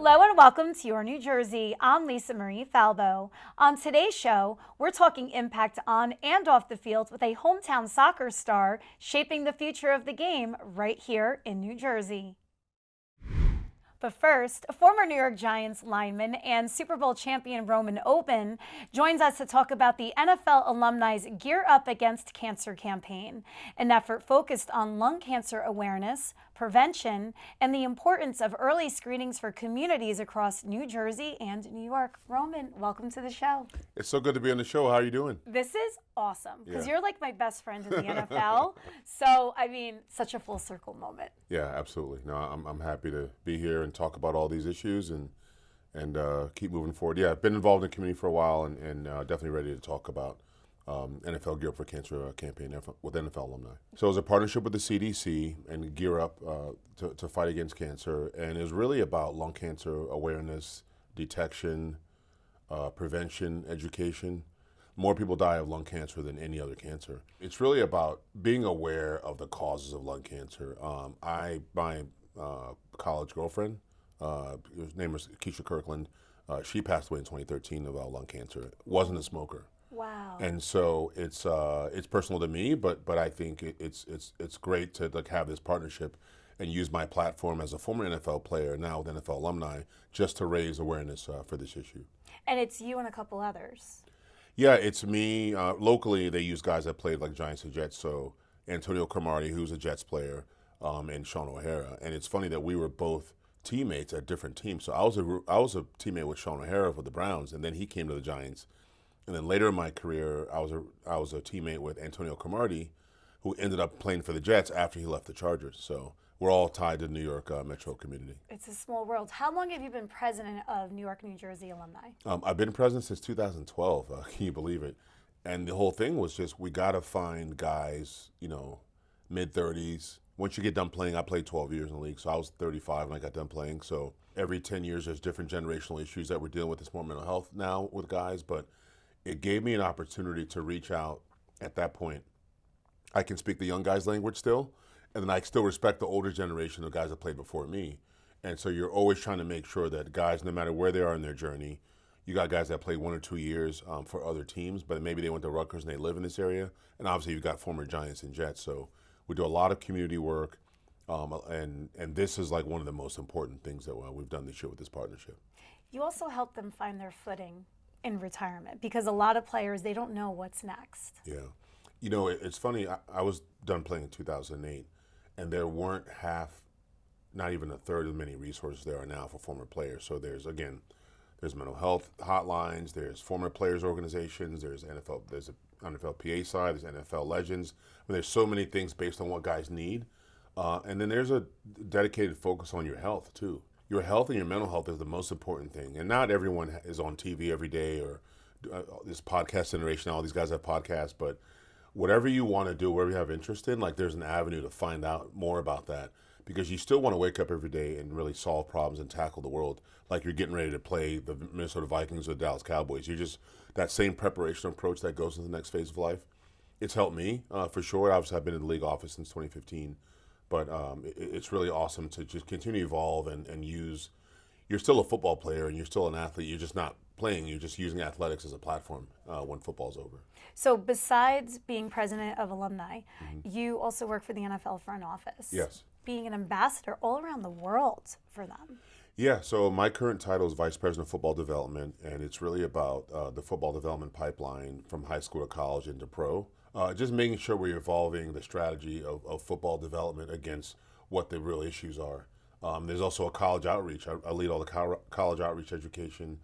Hello and welcome to Your New Jersey. I'm Lisa Marie Falbo. On today's show, we're talking impact on and off the field with a hometown soccer star shaping the future of the game right here in New Jersey. But first, former New York Giants lineman and Super Bowl champion Oben joins us to talk about the NFL Alumni's Gear Up Against Cancer campaign, an effort focused on lung cancer awareness, prevention, and the importance of early screenings for communities across New Jersey and New York. Roman, welcome to the show. It's so good to be on the show. How are you doing? This is awesome because Yeah. you're like my best friend in the NFL. So, I mean, such a full circle moment. Yeah, absolutely. No, I'm happy to be here and talk about all these issues and keep moving forward. Yeah, I've been involved in the community for a while and definitely ready to talk about NFL Gear Up for Cancer campaign with NFL Alumni. So it was a partnership with the CDC and Gear Up to fight against cancer, and it was really about lung cancer awareness, detection, prevention, education. More people die of lung cancer than any other cancer. It's really about being aware of the causes of lung cancer. My college girlfriend, her name was Keisha Kirkland, she passed away in 2013 of lung cancer. Wasn't a smoker. Wow. And so it's personal to me, but I think it's great to like have this partnership and use my platform as a former NFL player, now with NFL Alumni, just to raise awareness for this issue. And it's you and a couple others. Yeah, it's me. Locally, they use guys that played like Giants and Jets. So Antonio Cromartie, who's a Jets player, and Sean O'Hara. And it's funny that we were both teammates at different teams. So I was a teammate with Sean O'Hara for the Browns, and then he came to the Giants. And then later in my career, I was a teammate with Antonio Cromartie, who ended up playing for the Jets after he left the Chargers. So we're all tied to the New York metro community. It's a small world. How long have you been president of New York, New Jersey Alumni? I've been president since 2012. Can you believe it? And the whole thing was just we got to find guys, mid-30s. Once you get done playing, I played 12 years in the league, so I was 35 when I got done playing. So every 10 years, there's different generational issues that we're dealing with. It's more mental health now with guys, but it gave me an opportunity to reach out at that point. I can speak the young guys' language still, and then I still respect the older generation of guys that played before me. And so you're always trying to make sure that guys, no matter where they are in their journey, you got guys that played 1 or 2 years for other teams, but maybe they went to Rutgers and they live in this area. And obviously you've got former Giants and Jets. So we do a lot of community work, and this is like one of the most important things that we've done this year with this partnership. You also help them find their footing in retirement because a lot of players, they don't know what's next. Yeah. It's funny. I was done playing in 2008, and there weren't not even a third of many resources there are now for former players. So there's mental health hotlines, there's former players organizations, there's an NFLPA side, there's NFL Legends. There's so many things based on what guys need. And then there's a dedicated focus on your health too. Your health and your mental health is the most important thing. And not everyone is on TV every day or this podcast generation, all these guys have podcasts, but whatever you want to do, whatever you have interest in, like there's an avenue to find out more about that because you still want to wake up every day and really solve problems and tackle the world like you're getting ready to play the Minnesota Vikings or the Dallas Cowboys. You're just that same preparation approach that goes into the next phase of life. It's helped me for sure. Obviously, I've been in the league office since 2015. But it's really awesome to just continue to evolve and use. You're still a football player and you're still an athlete. You're just not playing. You're just using athletics as a platform when football's over. So besides being president of Alumni, you also work for the NFL front office. Yes. Being an ambassador all around the world for them. Yeah, so my current title is Vice President of Football Development, and it's really about the football development pipeline from high school to college into pro. Just making sure we're evolving the strategy of football development against what the real issues are. There's also a college outreach. I lead all the college outreach education,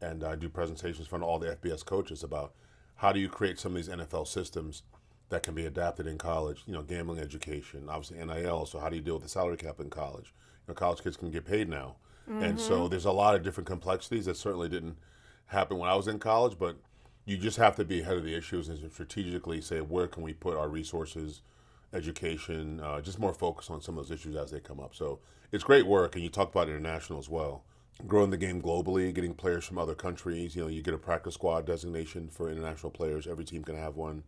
and I do presentations for all the FBS coaches about how do you create some of these NFL systems that can be adapted in college. Gambling education, obviously NIL. So how do you deal with the salary cap in college? College kids can get paid now, and so there's a lot of different complexities that certainly didn't happen when I was in college, but you just have to be ahead of the issues and strategically say, where can we put our resources, education, just more focus on some of those issues as they come up. So it's great work, and you talk about international as well. growing the game globally, getting players from other countries. You get a practice squad designation for international players. Every team can have one.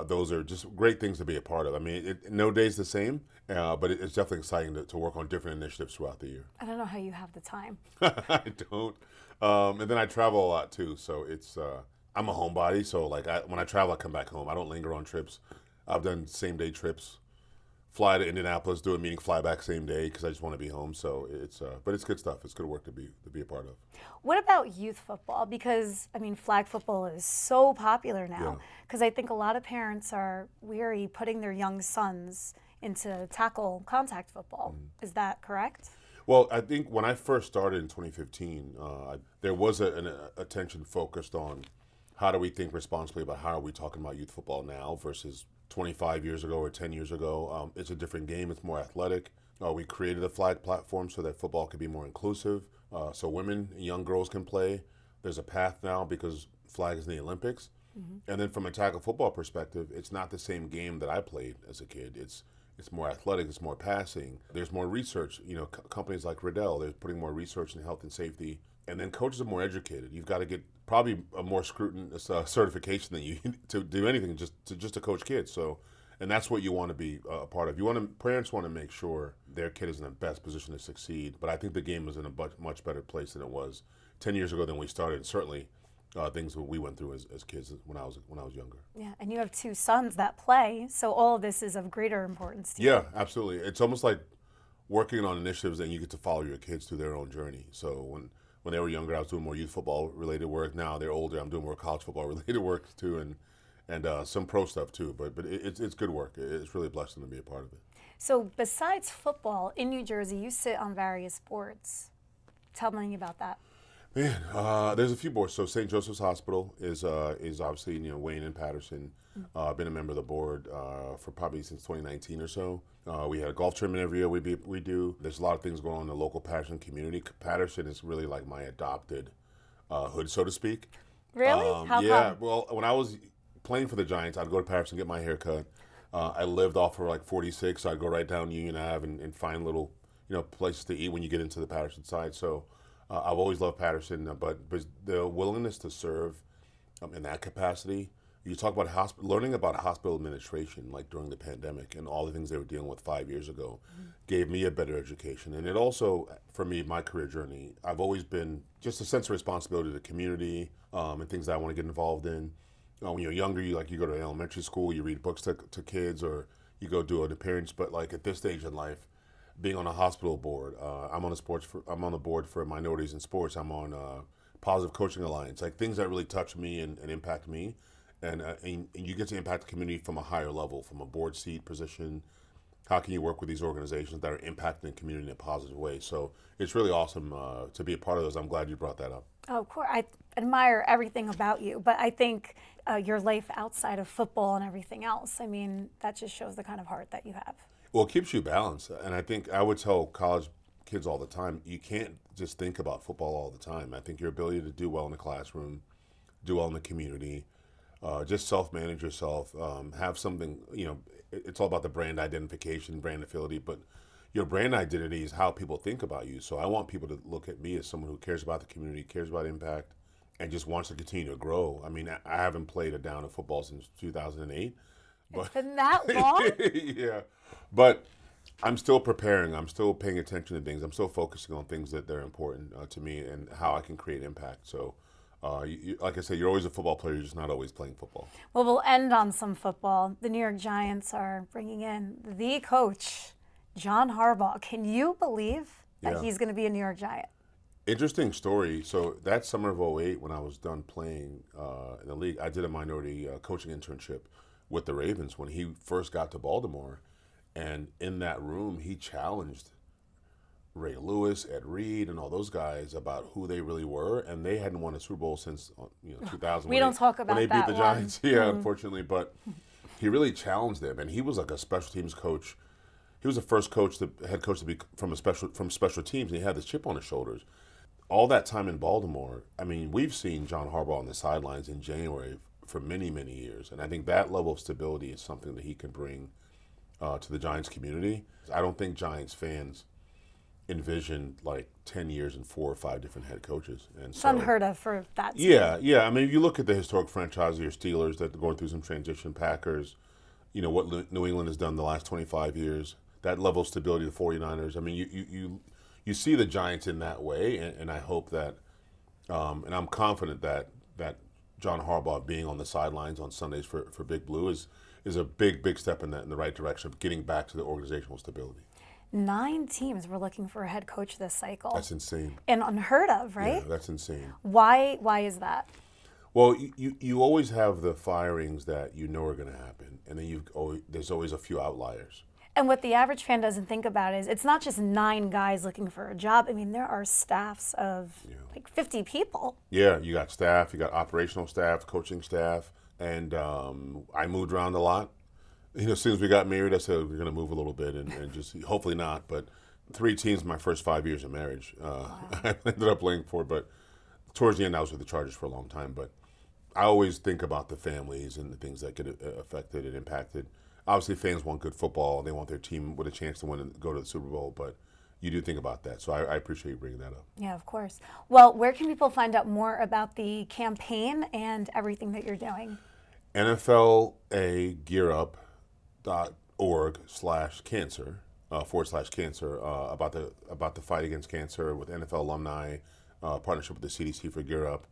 Those are just great things to be a part of. I mean, no day's the same, but it's definitely exciting to work on different initiatives throughout the year. I don't know how you have the time. I don't. And then I travel a lot too, so I'm a homebody. So like when I travel, I come back home. I don't linger on trips. I've done same day trips. Fly to Indianapolis, do a meeting, fly back same day because I just want to be home. So but it's good stuff. It's good work to be a part of. What about youth football? Because, I mean, flag football is so popular now. Because I think a lot of parents are weary putting their young sons into tackle contact football. Is that correct? Well, I think when I first started in 2015, there was an attention focused on how do we think responsibly about how are we talking about youth football now versus 25 years ago or 10 years ago. It's a different game. It's more athletic. We created a flag platform so that football could be more inclusive, so women and young girls can play. There's a path now because flag is in the Olympics. And then from a tackle football perspective, it's not the same game that I played as a kid. It's more athletic. It's more passing. There's more research. Companies like Riddell, they're putting more research in health and safety. And then coaches are more educated. You've got to get probably a more scrutinous certification than you to do anything just to coach kids. So, and that's what you want to be a part of. Parents want to make sure their kid is in the best position to succeed. But I think the game is in a much better place than it was 10 years ago than we started. And certainly, things that we went through as kids when I was younger. Yeah, and you have two sons that play, so all of this is of greater importance to you. Yeah, absolutely. It's almost like working on initiatives and you get to follow your kids through their own journey. So when they were younger, I was doing more youth football related work. Now they're older, I'm doing more college football related work too, and some pro stuff too. But it's good work. It's really a blessing to be a part of it. So besides football, in New Jersey, you sit on various boards. Tell me about that. Man, there's a few boards. So St. Joseph's Hospital is obviously Wayne and Patterson. I've been a member of the board for probably since 2019 or so. We had a golf tournament every year we do. There's a lot of things going on in the local Patterson community. Patterson is really like my adopted hood, so to speak. Really? How yeah. come? Well, when I was playing for the Giants, I'd go to Patterson, get my hair cut. I lived off of like 46, so I'd go right down Union Ave and find little places to eat when you get into the Patterson side. So I've always loved Patterson, but the willingness to serve in that capacity. You talk about learning about hospital administration, like during the pandemic and all the things they were dealing with 5 years ago, gave me a better education. And it also, for me, my career journey, I've always been just a sense of responsibility to the community and things that I want to get involved in. When you're younger, you go to elementary school, you read books to kids, or you go do an appearance. But like at this stage in life, being on a hospital board, I'm on the board for minorities in sports. I'm on Positive Coaching Alliance, like things that really touch me and impact me. And you get to impact the community from a higher level, from a board seat position. How can you work with these organizations that are impacting the community in a positive way? So it's really awesome to be a part of those. I'm glad you brought that up. Oh, of course. I admire everything about you, but I think your life outside of football and everything else, I mean, that just shows the kind of heart that you have. Well, it keeps you balanced. And I think I would tell college kids all the time, you can't just think about football all the time. I think your ability to do well in the classroom, do well in the community, just self-manage yourself, have something, it's all about the brand identification, brand affinity, but your brand identity is how people think about you. So I want people to look at me as someone who cares about the community, cares about impact, and just wants to continue to grow. I mean, I haven't played a down of football since 2008. It's been that long? Yeah. But I'm still preparing. I'm still paying attention to things. I'm still focusing on things that are important to me and how I can create impact. So like I said, you're always a football player. You're just not always playing football. Well, we'll end on some football. The New York Giants are bringing in the coach, John Harbaugh. Can you believe that he's going to be a New York Giant? Interesting story. So that summer of '08, when I was done playing in the league, I did a minority coaching internship with the Ravens when he first got to Baltimore. And in that room, he challenged Ray Lewis, Ed Reed, and all those guys about who they really were, and they hadn't won a Super Bowl since 2000. We don't talk about when they that beat the one. Giants. Yeah, unfortunately, but he really challenged them, and he was like a special teams coach. He was the first head coach to be from special teams, and he had this chip on his shoulders. All that time in Baltimore, I mean, we've seen John Harbaugh on the sidelines in January for many, many years, and I think that level of stability is something that he can bring to the Giants community. I don't think Giants fans envisioned like 10 years and 4 or 5 different head coaches. And It's so, unheard of for that team. yeah. I mean, if you look at the historic franchise of your Steelers that are going through some transition, Packers, what New England has done the last 25 years, that level of stability, the 49ers. I mean, you see the Giants in that way, and I hope that, and I'm confident that John Harbaugh being on the sidelines on Sundays for Big Blue is a big step in the right direction of getting back to the organizational stability. 9 teams were looking for a head coach this cycle. That's insane. And unheard of, right? Yeah, that's insane. Why is that? Well, you always have the firings that you know are going to happen, and then there's always a few outliers. And what the average fan doesn't think about is it's not just 9 guys looking for a job. I mean, there are staffs of like 50 people. Yeah, you got staff, you got operational staff, coaching staff, and I moved around a lot. As soon as we got married, I said we're going to move a little bit and just hopefully not. But 3 teams my first 5 years of marriage. Wow. I ended up playing for, but towards the end I was with the Chargers for a long time. But I always think about the families and the things that get affected and impacted. Obviously, fans want good football. They want their team with a chance to win and go to the Super Bowl. But you do think about that. So I appreciate you bringing that up. Yeah, of course. Well, where can people find out more about the campaign and everything that you're doing? NFLAgearup.org/cancer /cancer about the fight against cancer with NFL Alumni, partnership with the CDC for Gear Up.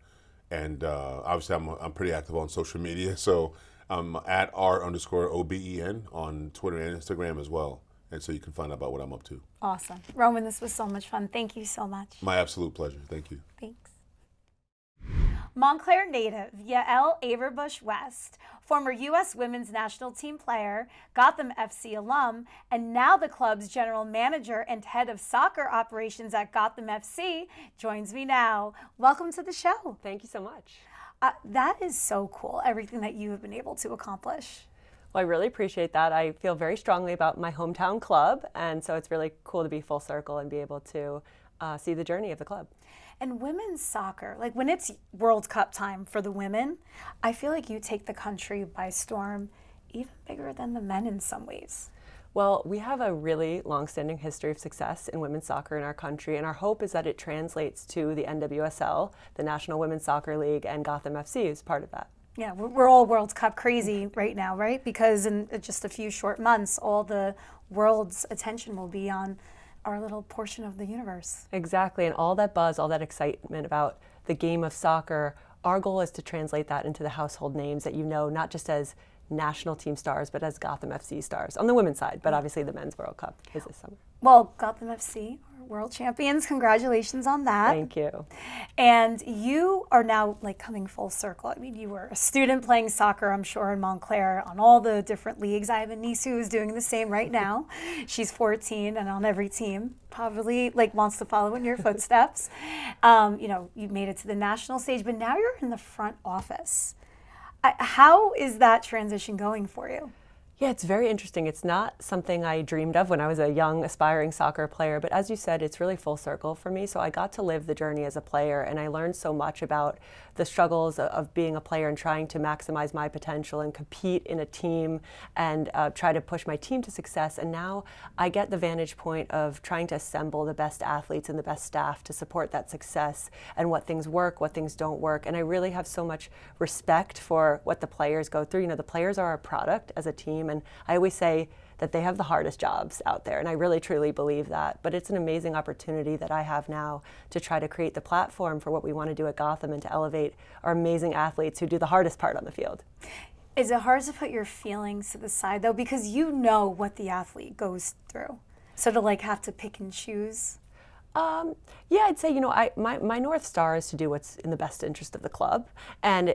And obviously, I'm pretty active on social media. So I'm at R_OBEN on Twitter and Instagram as well. And so you can find out about what I'm up to. Awesome. Roman, this was so much fun. Thank you so much. My absolute pleasure. Thank you. Thanks. Montclair native Yael Averbuch West, former U.S. women's national team player, Gotham FC alum, and now the club's general manager and head of soccer operations at Gotham FC, joins me now. Welcome to the show. Thank you so much. That is so cool, everything that you have been able to accomplish. Well, I really appreciate that. I feel very strongly about my hometown club, and so it's really cool to be full circle and be able to see the journey of the club. And women's soccer, like when it's World Cup time for the women, I feel like you take the country by storm, even bigger than the men in some ways. Well, we have a really long-standing history of success in women's soccer in our country, and our hope is that it translates to the NWSL, the National Women's Soccer League, and Gotham FC is part of that. Yeah, we're all World Cup crazy right now, right? Because in just a few short months, all the world's attention will be on our little portion of the universe. Exactly, and all that buzz, all that excitement about the game of soccer, our goal is to translate that into the household names that you know, not just as national team stars, but as Gotham FC stars on the women's side. But obviously the men's World Cup is this summer. Well, Gotham FC are world champions. Congratulations on that. Thank you. And you are now like coming full circle. I mean, you were a student playing soccer, I'm sure, in Montclair on all the different leagues. I have a niece who is doing the same right now. She's 14 and on every team probably like wants to follow in your footsteps. You made it to the national stage, but now you're in the front office. How is that transition going for you? Yeah, it's very interesting. It's not something I dreamed of when I was a young, aspiring soccer player, but as you said, it's really full circle for me. So I got to live the journey as a player, and I learned so much about the struggles of being a player and trying to maximize my potential and compete in a team and try to push my team to success. And now I get the vantage point of trying to assemble the best athletes and the best staff to support that success and what things work, what things don't work. And I really have so much respect for what the players go through. You know, the players are a product as a team, and I always say that they have the hardest jobs out there, and I really truly believe that. But it's an amazing opportunity that I have now to try to create the platform for what we want to do at Gotham and to elevate our amazing athletes who do the hardest part on the field. Is it hard to put your feelings to the side though, because you know what the athlete goes through? So to like have to pick and choose? Yeah, I'd say, my North Star is to do what's in the best interest of the club. And,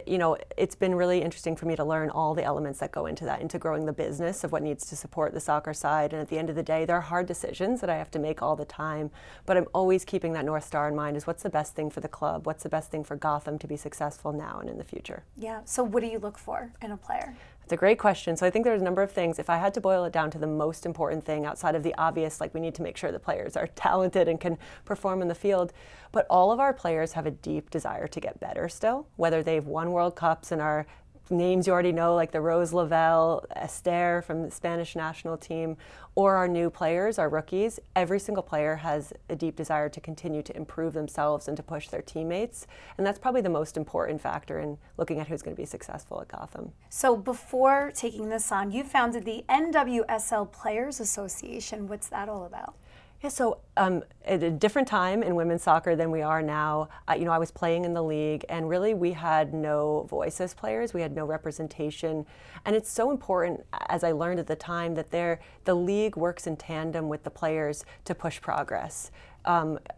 it's been really interesting for me to learn all the elements that go into that, into growing the business of what needs to support the soccer side. And at the end of the day, there are hard decisions that I have to make all the time. But I'm always keeping that North Star in mind is what's the best thing for the club? What's the best thing for Gotham to be successful now and in the future? Yeah. So what do you look for in a player? It's a great question. So I think there's a number of things. If I had to boil it down to the most important thing outside of the obvious, like we need to make sure the players are talented and can perform in the field, but all of our players have a deep desire to get better still, whether they've won World Cups and are names you already know, like the Rose Lavelle, Esther from the Spanish national team, or our new players, our rookies. Every single player has a deep desire to continue to improve themselves and to push their teammates. And that's probably the most important factor in looking at who's going to be successful at Gotham. So before taking this on, you founded the NWSL Players Association. What's that all about? Yeah, so at a different time in women's soccer than we are now, I was playing in the league, and really we had no voice as players. We had no representation, and it's so important, as I learned at the time, that the league works in tandem with the players to push progress.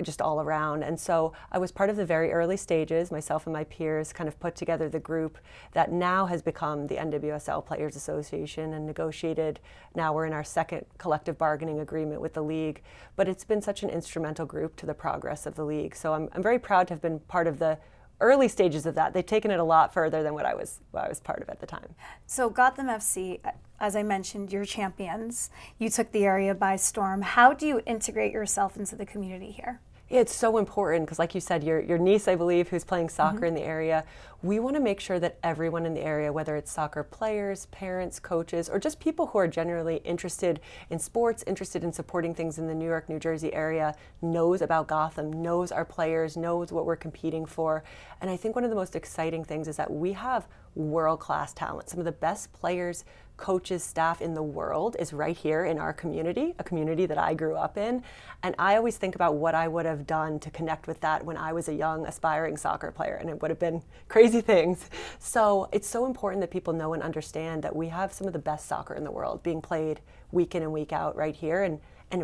Just all around. And so I was part of the very early stages. Myself and my peers kind of put together the group that now has become the NWSL Players Association and negotiated. Now we're in our second collective bargaining agreement with the league. But it's been such an instrumental group to the progress of the league. So I'm very proud to have been part of the early stages of that. They've taken it a lot further than what I was part of at the time. So Gotham FC, as I mentioned, you're champions. You took the area by storm. How do you integrate yourself into the community here? Yeah, it's so important because, like you said, your niece, I believe, who's playing soccer in the area, we want to make sure that everyone in the area, whether it's soccer players, parents, coaches, or just people who are generally interested in sports, interested in supporting things in the New York, New Jersey area, knows about Gotham, knows our players, knows what we're competing for. And I think one of the most exciting things is that we have world-class talent. Some of the best players, coaches, staff in the world is right here in our community, a community that I grew up in. And I always think about what I would have done to connect with that when I was a young, aspiring soccer player, and it would have been crazy things. So it's so important that people know and understand that we have some of the best soccer in the world being played week in and week out right here. And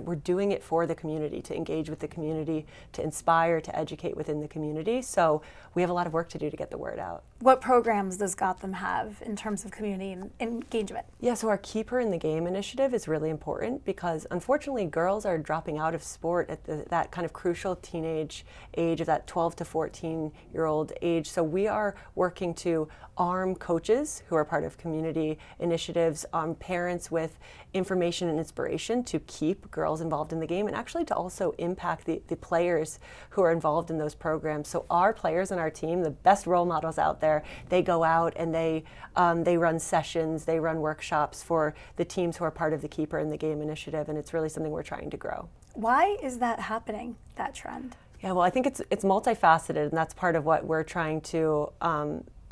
we're doing it for the community, to engage with the community, to inspire, to educate within the community. So we have a lot of work to do to get the word out. What programs does Gotham have in terms of community engagement? Yeah, so our Keeper in the Game initiative is really important because unfortunately girls are dropping out of sport at that kind of crucial teenage age of that 12 to 14-year-old age. So we are working to arm coaches who are part of community initiatives, parents with information and inspiration to keep girls involved in the game and actually to also impact the players who are involved in those programs. So our players on our team, the best role models out there, they go out and they run sessions, they run workshops for the teams who are part of the Keeper in the Game initiative, and it's really something we're trying to grow. Why is that happening, that trend? Yeah, well, I think it's multifaceted, and that's part of what we're trying to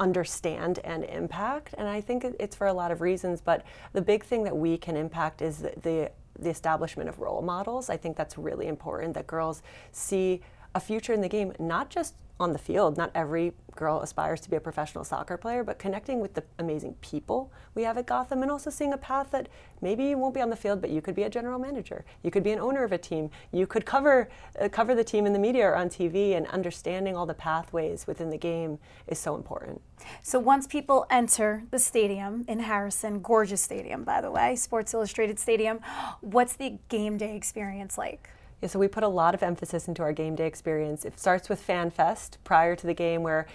understand and impact. And I think it's for a lot of reasons, but the big thing that we can impact is the establishment of role models. I think that's really important, that girls see a future in the game, not just on the field. Not every girl aspires to be a professional soccer player, but connecting with the amazing people we have at Gotham and also seeing a path that maybe you won't be on the field, but you could be a general manager. You could be an owner of a team. You could cover the team in the media or on TV, and understanding all the pathways within the game is so important. So once people enter the stadium in Harrison, gorgeous stadium, by the way, Sports Illustrated Stadium, what's the game day experience like? Yeah, so we put a lot of emphasis into our game day experience. It starts with Fan Fest prior to the game, where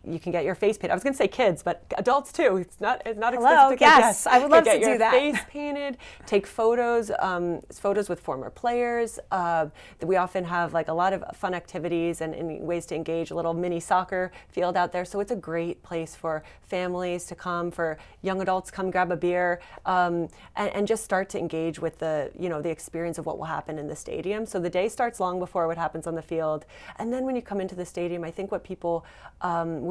you can get your face painted. I was going to say kids, but adults too. It's not expensive to get. Yes, I would love to do that. Get your face painted, take photos, photos with former players. We often have like a lot of fun activities and ways to engage, a little mini soccer field out there. So it's a great place for families to come, for young adults come grab a beer, and just start to engage with the experience of what will happen in the stadium. So the day starts long before what happens on the field, and then when you come into the stadium, I think what people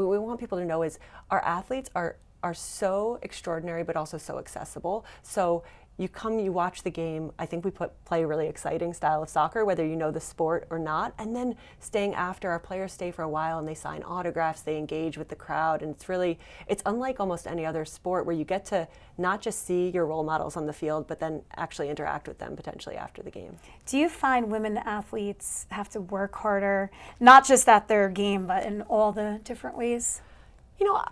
we want people to know is our athletes are so extraordinary, but also so accessible. So you come, you watch the game. I think we play a really exciting style of soccer, whether you know the sport or not. And then staying after, our players stay for a while and they sign autographs, they engage with the crowd. And it's unlike almost any other sport where you get to not just see your role models on the field, but then actually interact with them potentially after the game. Do you find women athletes have to work harder, not just at their game, but in all the different ways?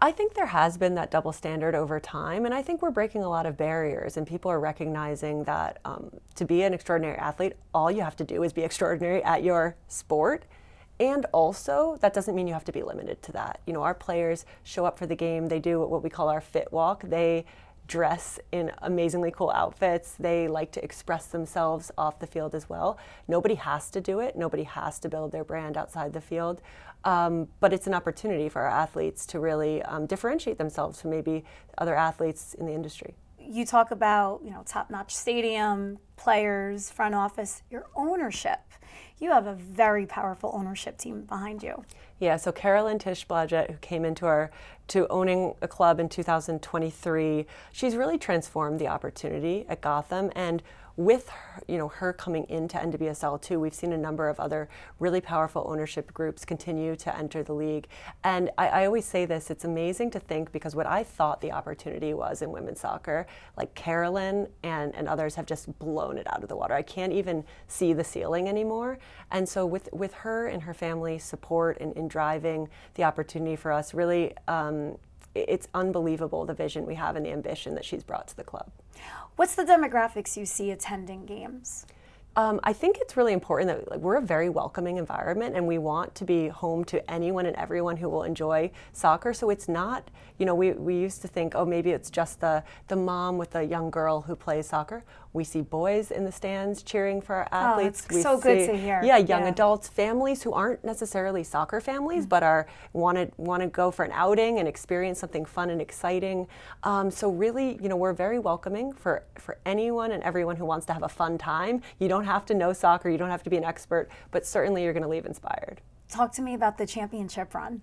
I think there has been that double standard over time, and I think we're breaking a lot of barriers, and people are recognizing that to be an extraordinary athlete, all you have to do is be extraordinary at your sport. And also, that doesn't mean you have to be limited to that. Our players show up for the game, they do what we call our fit walk. They dress in amazingly cool outfits. They like to express themselves off the field as well. Nobody has to do it. Nobody has to build their brand outside the field. But it's an opportunity for our athletes to really differentiate themselves from maybe other athletes in the industry. You talk about, top-notch stadium, players, front office, your ownership. You have a very powerful ownership team behind you. Yeah, so Carolyn Tisch-Blodgett, who came into owning a club in 2023, she's really transformed the opportunity at Gotham. And with her, her coming into NWSL too, we've seen a number of other really powerful ownership groups continue to enter the league. And I always say this, it's amazing to think, because what I thought the opportunity was in women's soccer, like Carolyn and others have just blown it out of the water. I can't even see the ceiling anymore. And so with her and her family's support in driving the opportunity for us, really, it's unbelievable the vision we have and the ambition that she's brought to the club. What's the demographics you see attending games? I think it's really important that we're a very welcoming environment, and we want to be home to anyone and everyone who will enjoy soccer. So it's not, we used to think, oh, maybe it's just the mom with a young girl who plays soccer. We see boys in the stands cheering for our athletes. Oh, that's good to hear. Yeah, young adults, families who aren't necessarily soccer families, but want to go for an outing and experience something fun and exciting. So really, we're very welcoming for anyone and everyone who wants to have a fun time. You don't have to know soccer, you don't have to be an expert, but certainly you're going to leave inspired. Talk to me about the championship run.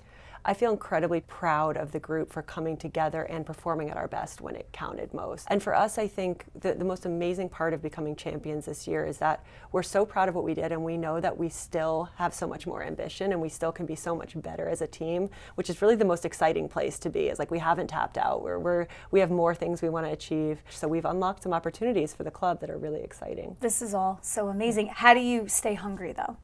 I feel incredibly proud of the group for coming together and performing at our best when it counted most. And for us, I think the most amazing part of becoming champions this year is that we're so proud of what we did, and we know that we still have so much more ambition, and we still can be so much better as a team, which is really the most exciting place to be. Is like we haven't tapped out. We have more things we want to achieve. So we've unlocked some opportunities for the club that are really exciting. This is all so amazing. How do you stay hungry, though,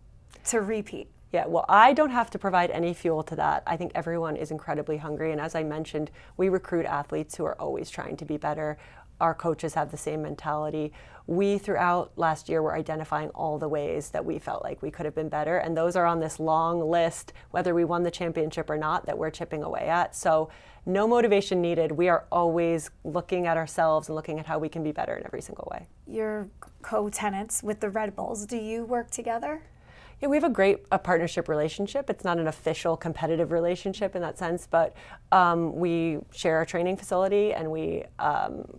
to repeat? Yeah, well, I don't have to provide any fuel to that. I think everyone is incredibly hungry. And as I mentioned, we recruit athletes who are always trying to be better. Our coaches have the same mentality. We, throughout last year, were identifying all the ways that we felt like we could have been better. And those are on this long list, whether we won the championship or not, that we're chipping away at. So no motivation needed. We are always looking at ourselves and looking at how we can be better in every single way. Your co-tenants with the Red Bulls, do you work together? Yeah, we have a great partnership relationship. It's not an official competitive relationship in that sense, but we share a training facility and we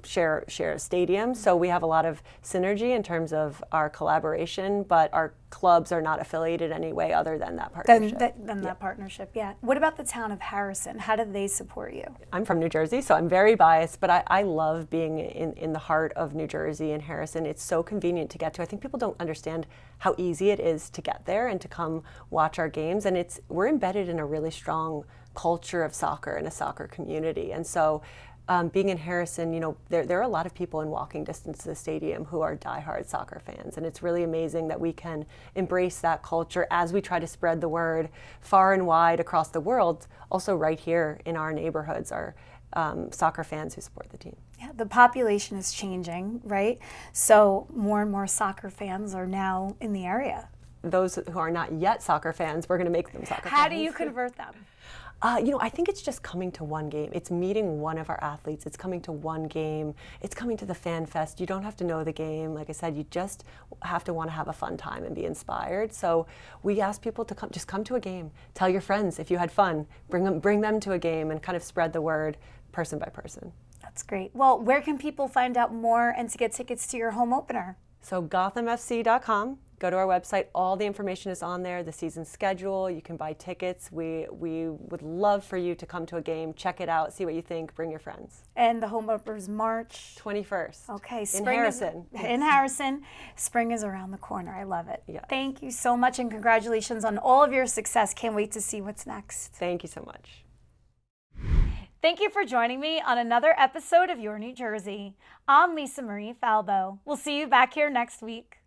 share a stadium. So we have a lot of synergy in terms of our collaboration, but our clubs are not affiliated in any way other than that partnership. That partnership, yeah. What about the town of Harrison? How do they support you? I'm from New Jersey, so I'm very biased, but I love being in the heart of New Jersey and Harrison. It's so convenient to get to. I think people don't understand how easy it is to get there and to come watch our games. And we're embedded in a really strong culture of soccer and a soccer community. And so being in Harrison, there are a lot of people in walking distance to the stadium who are diehard soccer fans. And it's really amazing that we can embrace that culture as we try to spread the word far and wide across the world. Also right here in our neighborhoods are soccer fans who support the team. Yeah, the population is changing, right? So more and more soccer fans are now in the area. Those who are not yet soccer fans, we're going to make them soccer fans. How do you convert them? I think it's just coming to one game. It's meeting one of our athletes. It's coming to one game. It's coming to the Fan Fest. You don't have to know the game. Like I said, you just have to want to have a fun time and be inspired. So we ask people to come to a game. Tell your friends if you had fun. Bring them to a game and kind of spread the word person by person. That's great. Well, where can people find out more and to get tickets to your home opener? So GothamFC.com. Go to our website. All the information is on there, the season schedule. You can buy tickets. We would love for you to come to a game, check it out, see what you think, bring your friends. And the home opener is March 21st. Okay, in Harrison. In Harrison. Spring is around the corner. I love it. Yeah. Thank you so much and congratulations on all of your success. Can't wait to see what's next. Thank you so much. Thank you for joining me on another episode of Your New Jersey. I'm Lisa Marie Falbo. We'll see you back here next week.